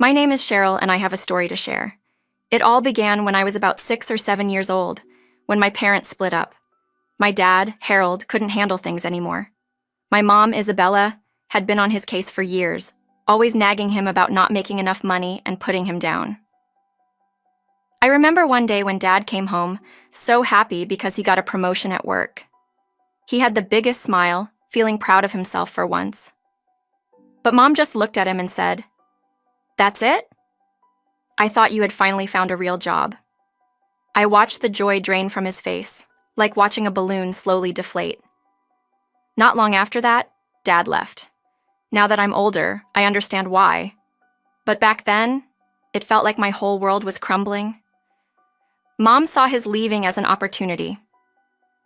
My name is Cheryl, and I have a story to share. It all began when I was about 6 or 7 years old, when my parents split up. My dad, Harold, couldn't handle things anymore. My mom, Isabella, had been on his case for years, always nagging him about not making enough money and putting him down. I remember one day when Dad came home, so happy because he got a promotion at work. He had the biggest smile, feeling proud of himself for once. But Mom just looked at him and said, "That's it? I thought you had finally found a real job." I watched the joy drain from his face, like watching a balloon slowly deflate. Not long after that, Dad left. Now that I'm older, I understand why. But back then, it felt like my whole world was crumbling. Mom saw his leaving as an opportunity.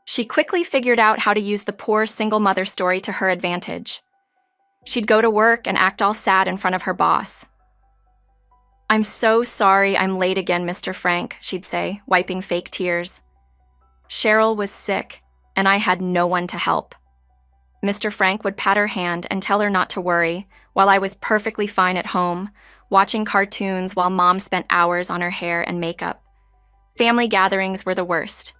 She quickly figured out how to use the poor single mother story to her advantage. She'd go to work and act all sad in front of her boss. "I'm so sorry I'm late again, Mr. Frank," she'd say, wiping fake tears. Cheryl was sick, and I had no one to help. Mr. Frank would pat her hand and tell her not to worry, while I was perfectly fine at home, watching cartoons while Mom spent hours on her hair and makeup. Family gatherings were the worst.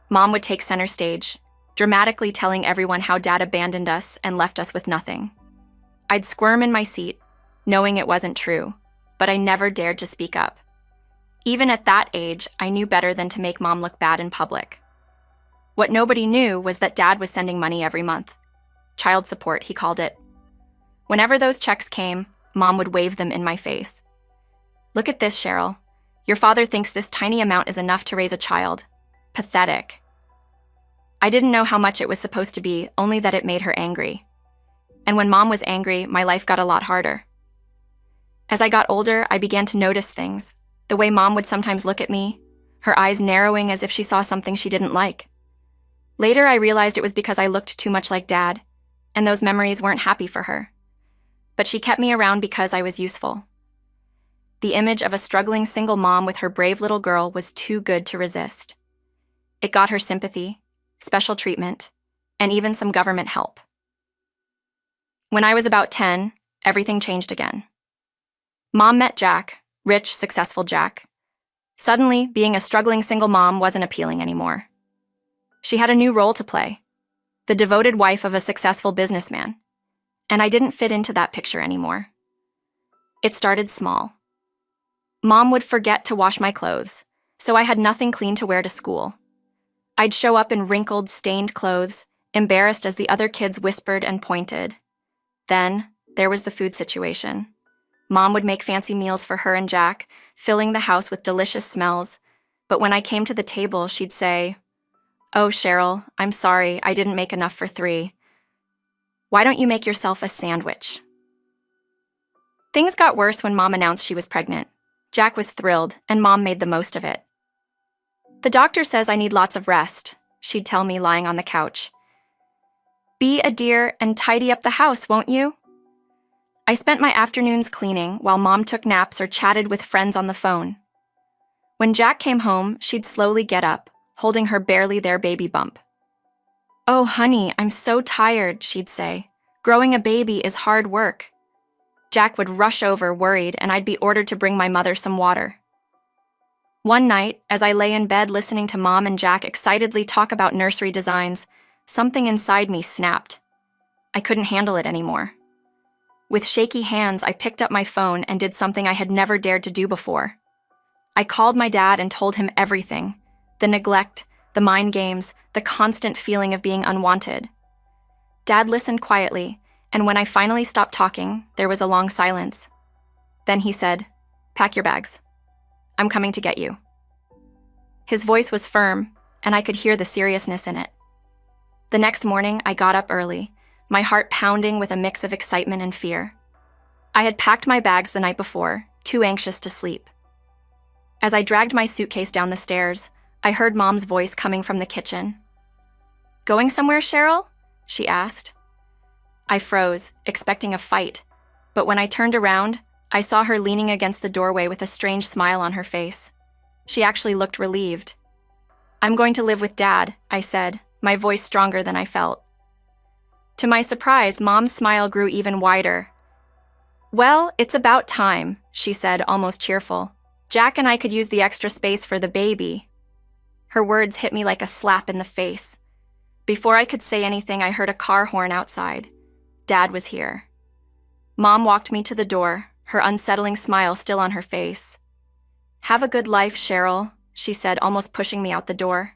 Mom would take center stage, dramatically telling everyone how Dad abandoned us and left us with nothing. I'd squirm in my seat, knowing it wasn't true, but I never dared to speak up. Even at that age, I knew better than to make Mom look bad in public. What nobody knew was that Dad was sending money every month. Child support, he called it. Whenever those checks came, Mom would wave them in my face. "Look at this, Cheryl. Your father thinks this tiny amount is enough to raise a child. Pathetic." I didn't know how much it was supposed to be, only that it made her angry. And when Mom was angry, my life got a lot harder. As I got older, I began to notice things. The way Mom would sometimes look at me, her eyes narrowing as if she saw something she didn't like. Later, I realized it was because I looked too much like Dad, and those memories weren't happy for her. But she kept me around because I was useful. The image of a struggling single mom with her brave little girl was too good to resist. It got her sympathy, special treatment, and even some government help. When I was about 10, everything changed again. Mom met Jack, rich, successful Jack. Suddenly, being a struggling single mom wasn't appealing anymore. She had a new role to play, the devoted wife of a successful businessman, and I didn't fit into that picture anymore. It started small. Mom would forget to wash my clothes, so I had nothing clean to wear to school. I'd show up in wrinkled, stained clothes, embarrassed as the other kids whispered and pointed. Then, there was the food situation. Mom would make fancy meals for her and Jack, filling the house with delicious smells, but when I came to the table, she'd say, "Oh, Cheryl, I'm sorry, I didn't make enough for 3. Why don't you make yourself a sandwich?" Things got worse when Mom announced she was pregnant. Jack was thrilled, and Mom made the most of it. "The doctor says I need lots of rest," she'd tell me lying on the couch. "Be a dear and tidy up the house, won't you?" I spent my afternoons cleaning while Mom took naps or chatted with friends on the phone. When Jack came home, she'd slowly get up, holding her barely there baby bump. "Oh, honey, I'm so tired," she'd say. "Growing a baby is hard work." Jack would rush over, worried, and I'd be ordered to bring my mother some water. One night, as I lay in bed listening to Mom and Jack excitedly talk about nursery designs, something inside me snapped. I couldn't handle it anymore. With shaky hands, I picked up my phone and did something I had never dared to do before. I called my dad and told him everything: the neglect, the mind games, the constant feeling of being unwanted. Dad listened quietly, and when I finally stopped talking, there was a long silence. Then he said, "Pack your bags. I'm coming to get you." His voice was firm, and I could hear the seriousness in it. The next morning, I got up early, my heart pounding with a mix of excitement and fear. I had packed my bags the night before, too anxious to sleep. As I dragged my suitcase down the stairs, I heard Mom's voice coming from the kitchen. "Going somewhere, Cheryl?" she asked. I froze, expecting a fight, but when I turned around, I saw her leaning against the doorway with a strange smile on her face. She actually looked relieved. "I'm going to live with Dad," I said, my voice stronger than I felt. To my surprise, Mom's smile grew even wider. Well, it's about time, she said, almost cheerful. Jack and I could use the extra space for the baby. Her words hit me like a slap in the face. Before I could say anything, I heard a car horn outside. Dad was here. Mom walked me to the door, her unsettling smile still on her face. Have a good life, Cheryl, she said, almost pushing me out the door.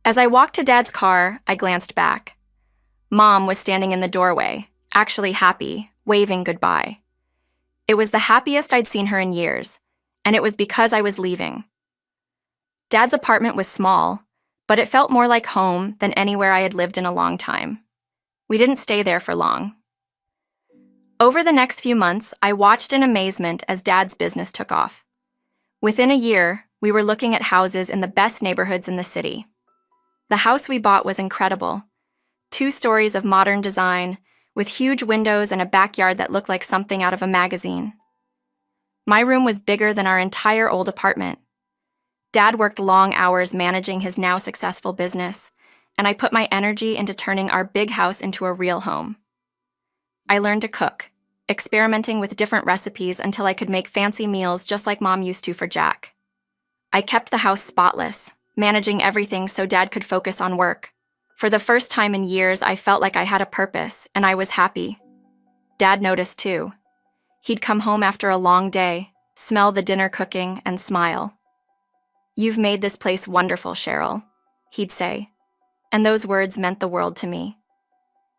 As I walked to Dad's car, I glanced back. Mom was standing in the doorway, actually happy, waving goodbye. It was the happiest I'd seen her in years, and it was because I was leaving. Dad's apartment was small, but it felt more like home than anywhere I had lived in a long time. We didn't stay there for long. Over the next few months, I watched in amazement as Dad's business took off. Within a year, we were looking at houses in the best neighborhoods in the city. The house we bought was incredible. 2 stories of modern design, with huge windows and a backyard that looked like something out of a magazine. My room was bigger than our entire old apartment. Dad worked long hours managing his now successful business, and I put my energy into turning our big house into a real home. I learned to cook, experimenting with different recipes until I could make fancy meals just like Mom used to for Jack. I kept the house spotless, managing everything so Dad could focus on work. For the first time in years, I felt like I had a purpose, and I was happy. Dad noticed too. He'd come home after a long day, smell the dinner cooking, and smile. "You've made this place wonderful, Cheryl," he'd say, and those words meant the world to me.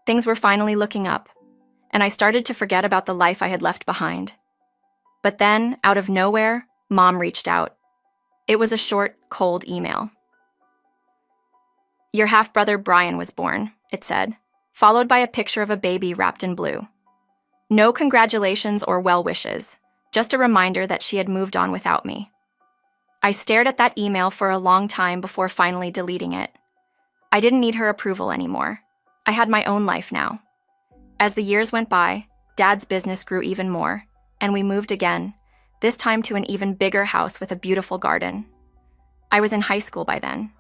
Things were finally looking up, and I started to forget about the life I had left behind. But then, out of nowhere, Mom reached out. It was a short, cold email. "Your half-brother Brian was born," it said, followed by a picture of a baby wrapped in blue. No congratulations or well wishes, just a reminder that she had moved on without me. I stared at that email for a long time before finally deleting it. I didn't need her approval anymore. I had my own life now. As the years went by, Dad's business grew even more, and we moved again, this time to an even bigger house with a beautiful garden. I was in high school by then,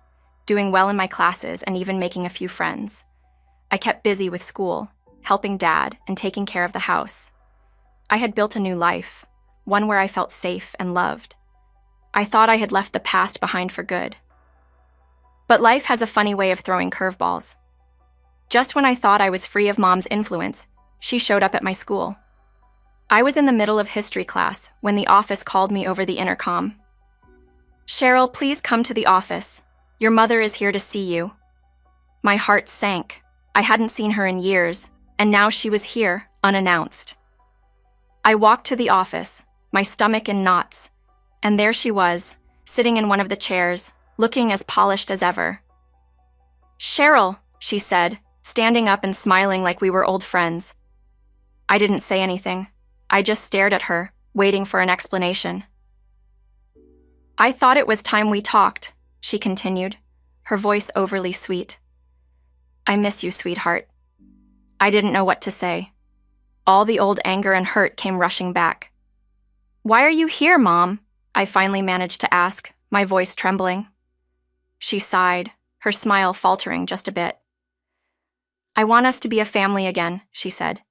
doing well in my classes and even making a few friends. I kept busy with school, helping Dad, and taking care of the house. I had built a new life, one where I felt safe and loved. I thought I had left the past behind for good. But life has a funny way of throwing curveballs. Just when I thought I was free of Mom's influence, she showed up at my school. I was in the middle of history class when the office called me over the intercom. "Cheryl, please come to the office. Your mother is here to see you." My heart sank. I hadn't seen her in years, and now she was here, unannounced. I walked to the office, my stomach in knots, and there she was, sitting in one of the chairs, looking as polished as ever. "Cheryl," she said, standing up and smiling like we were old friends. I didn't say anything. I just stared at her, waiting for an explanation. "I thought it was time we talked," she continued, her voice overly sweet. "I miss you, sweetheart." I didn't know what to say. All the old anger and hurt came rushing back. "Why are you here, Mom?" I finally managed to ask, my voice trembling. She sighed, her smile faltering just a bit. "I want us to be a family again," she said.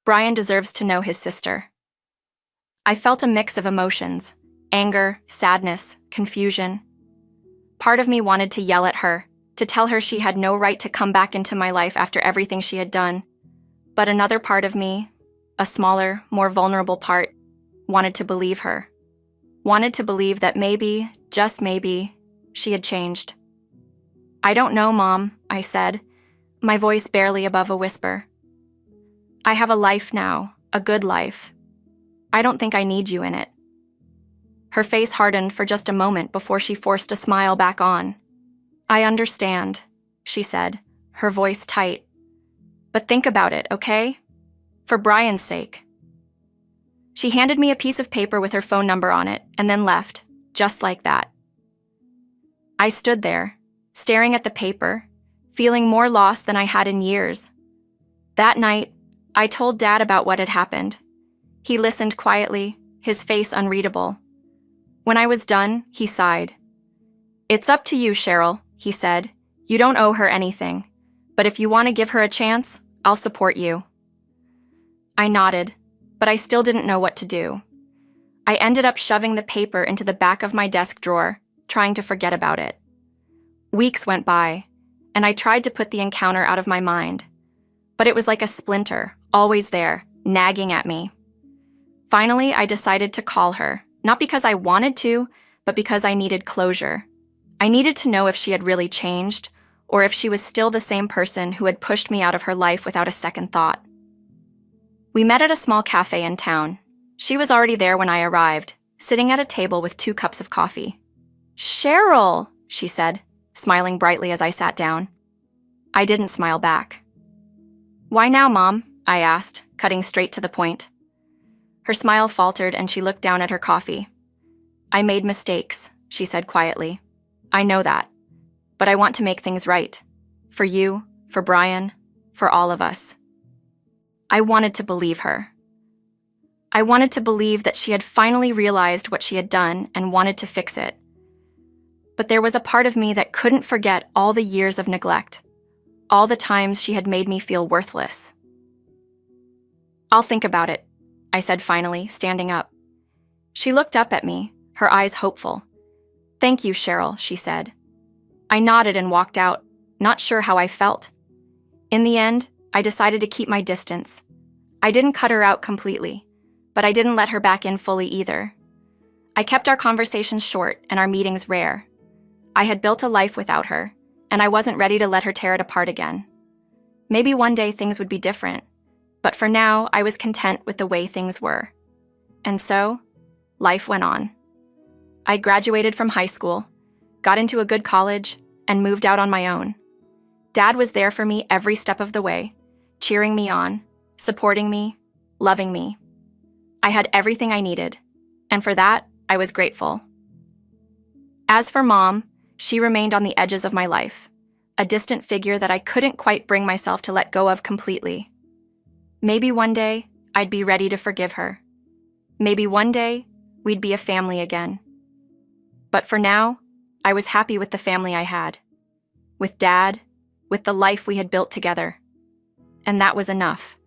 "Brian deserves to know his sister." I felt a mix of emotions, anger, sadness, confusion. Part of me wanted to yell at her, to tell her she had no right to come back into my life after everything she had done. But another part of me, a smaller, more vulnerable part, wanted to believe her. Wanted to believe that maybe, just maybe, she had changed. "I don't know, Mom," I said, my voice barely above a whisper. "I have a life now, a good life. I don't think I need you in it." Her face hardened for just a moment before she forced a smile back on. "I understand," she said, her voice tight. "But think about it, okay? For Brian's sake." She handed me a piece of paper with her phone number on it and then left, just like that. I stood there, staring at the paper, feeling more lost than I had in years. That night, I told Dad about what had happened. He listened quietly, his face unreadable. When I was done, he sighed. "It's up to you, Cheryl," he said. "You don't owe her anything, but if you want to give her a chance, I'll support you." I nodded, but I still didn't know what to do. I ended up shoving the paper into the back of my desk drawer, trying to forget about it. Weeks went by, and I tried to put the encounter out of my mind, but it was like a splinter, always there, nagging at me. Finally, I decided to call her, not because I wanted to, but because I needed closure. I needed to know if she had really changed, or if she was still the same person who had pushed me out of her life without a second thought. We met at a small cafe in town. She was already there when I arrived, sitting at a table with 2 cups of coffee. "Cheryl," she said, smiling brightly as I sat down. I didn't smile back. "Why now, Mom?" I asked, cutting straight to the point. Her smile faltered and she looked down at her coffee. "I made mistakes," she said quietly. "I know that. But I want to make things right. For you, for Brian, for all of us." I wanted to believe her. I wanted to believe that she had finally realized what she had done and wanted to fix it. But there was a part of me that couldn't forget all the years of neglect, all the times she had made me feel worthless. "I'll think about it," I said finally, standing up. She looked up at me, her eyes hopeful. "Thank you, Cheryl," she said. I nodded and walked out, not sure how I felt. In the end, I decided to keep my distance. I didn't cut her out completely, but I didn't let her back in fully either. I kept our conversations short and our meetings rare. I had built a life without her, and I wasn't ready to let her tear it apart again. Maybe one day things would be different, but for now, I was content with the way things were. And so, life went on. I graduated from high school, got into a good college, and moved out on my own. Dad was there for me every step of the way, cheering me on, supporting me, loving me. I had everything I needed, and for that, I was grateful. As for Mom, she remained on the edges of my life, a distant figure that I couldn't quite bring myself to let go of completely. Maybe one day, I'd be ready to forgive her. Maybe one day, we'd be a family again. But for now, I was happy with the family I had, with Dad, with the life we had built together. And that was enough.